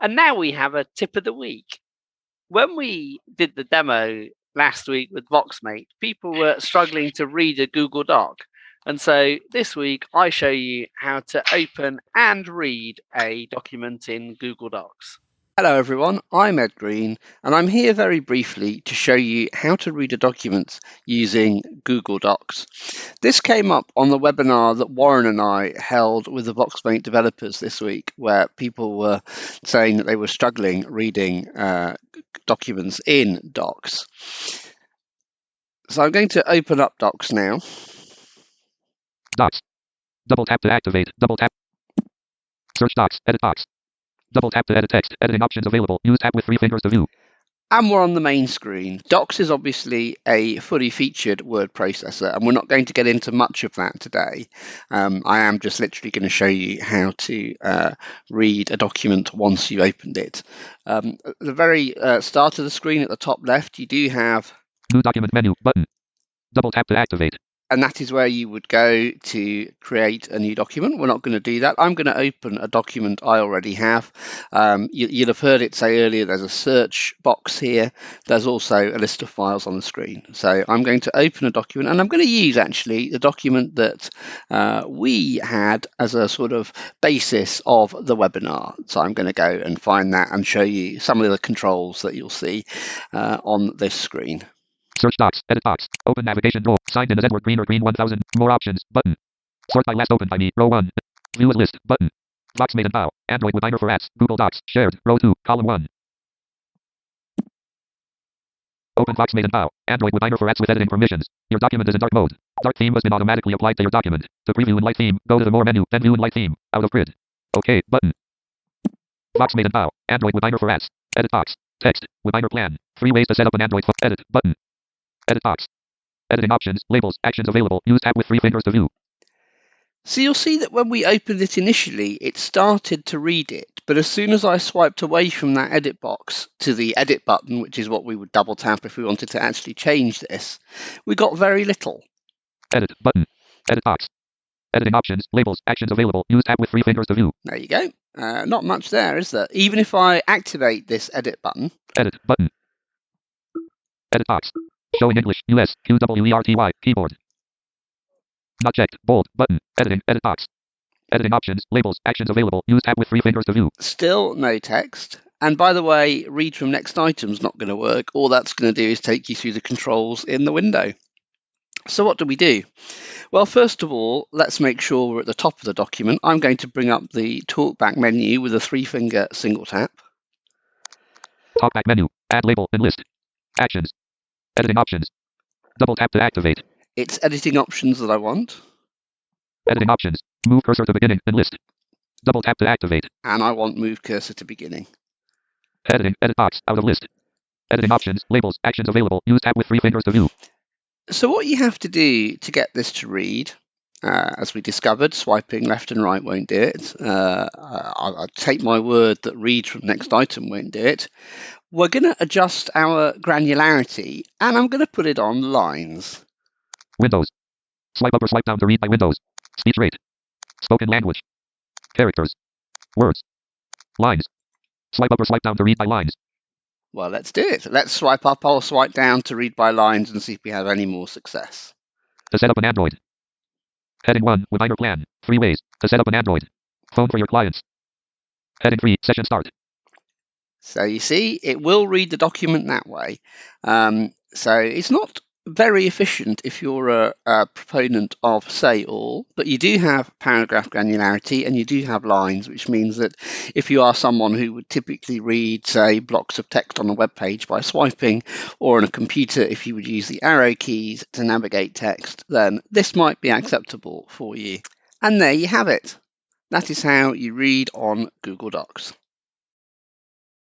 And now we have a tip of the week. When we did the demo last week with Voxmate, people were struggling to read a Google Doc. And so this week I show you how to open and read a document in Google Docs. Hello everyone, I'm Ed Green and I'm here very briefly to show you how to read a document using Google Docs. This came up on the webinar that Warren and I held with the Voxmate developers this week, where people were saying that they were struggling reading documents in Docs. So I'm going to open up Docs now. Docs. Double tap to activate. Double tap. Search Docs. Edit Docs. Double tap to edit text. Editing options available. Use tab with 3 fingers to view. And we're on the main screen. Docs is obviously a fully featured word processor, and we're not going to get into much of that today. I am just literally going to show you how to read a document once you've opened it. At the very start of the screen at the top left, you do have New document menu button. Double tap to activate. And that is where you would go to create a new document. We're not going to do that. I'm going to open a document I already have. You'll have heard it say earlier, there's a search box here. There's also a list of files on the screen. So I'm going to open a document, and I'm going to use actually the document that we had as a sort of basis of the webinar. So I'm going to go and find that and show you some of the controls that you'll see on this screen. Search Docs. Edit Docs. Open navigation drawer. Signed in as Edward Green or Green 1000. More options. Button. Sort by last opened by me. Row 1. View as list. Button. Voxmate and Bow. Android with Diner for apps. Google Docs. Shared. Row 2. Column 1. Open Voxmate and Bow. Android with Diner for apps with editing permissions. Your document is in dark mode. Dark theme has been automatically applied to your document. To preview in light theme, go to the More menu, then View in light theme. Out of grid. OK. Button. Voxmate and Bow. Android with Diner for apps. Edit Docs. Text. With Diner plan. 3 ways to set up an Android phone. Edit. Button. Edit Docs. Editing options, labels, actions available. Use tab with 3 fingers to view. So you'll see that when we opened it initially, it started to read it. But as soon as I swiped away from that edit box to the edit button, which is what we would double tap if we wanted to actually change this, we got very little. Edit button. Edit Docs. Editing options, labels, actions available. Use tab with 3 fingers to view. There you go. Not much there, is there? Even if I activate this edit button. Edit button. Edit Docs. Show in English, US, QWERTY, keyboard. Not checked, bold, button, editing, edit Docs. Editing options, labels, actions available. Use tab with 3 fingers to view. Still no text. And by the way, read from next item's not going to work. All that's going to do is take you through the controls in the window. So what do we do? Well, first of all, let's make sure we're at the top of the document. I'm going to bring up the talkback menu with a 3-finger single tap. Talkback menu, add label and list. Actions. Editing options. Double tap to activate. It's editing options that I want. Editing options. Move cursor to beginning and list. Double tap to activate. And I want move cursor to beginning. Editing, edit box, out of list. Editing options, labels, actions available. Use tab with 3 fingers to view. So what you have to do to get this to read, as we discovered, swiping left and right won't do it. I'll take my word that read from next item won't do it. We're going to adjust our granularity, and I'm going to put it on lines. Windows. Swipe up or swipe down to read by Windows. Speech rate. Spoken language. Characters. Words. Lines. Swipe up or swipe down to read by lines. Well, let's do it. Let's swipe up or swipe down to read by lines and see if we have any more success. To set up an Android. Heading 1, with Diner plan. 3 ways to set up an Android phone for your clients. Heading 3, session start. So you see, it will read the document that way. So it's not very efficient if you're a proponent of say all, but you do have paragraph granularity and you do have lines, which means that if you are someone who would typically read, say, blocks of text on a web page by swiping, or on a computer if you would use the arrow keys to navigate text, then this might be acceptable for you. And there you have it. That is how you read on Google Docs.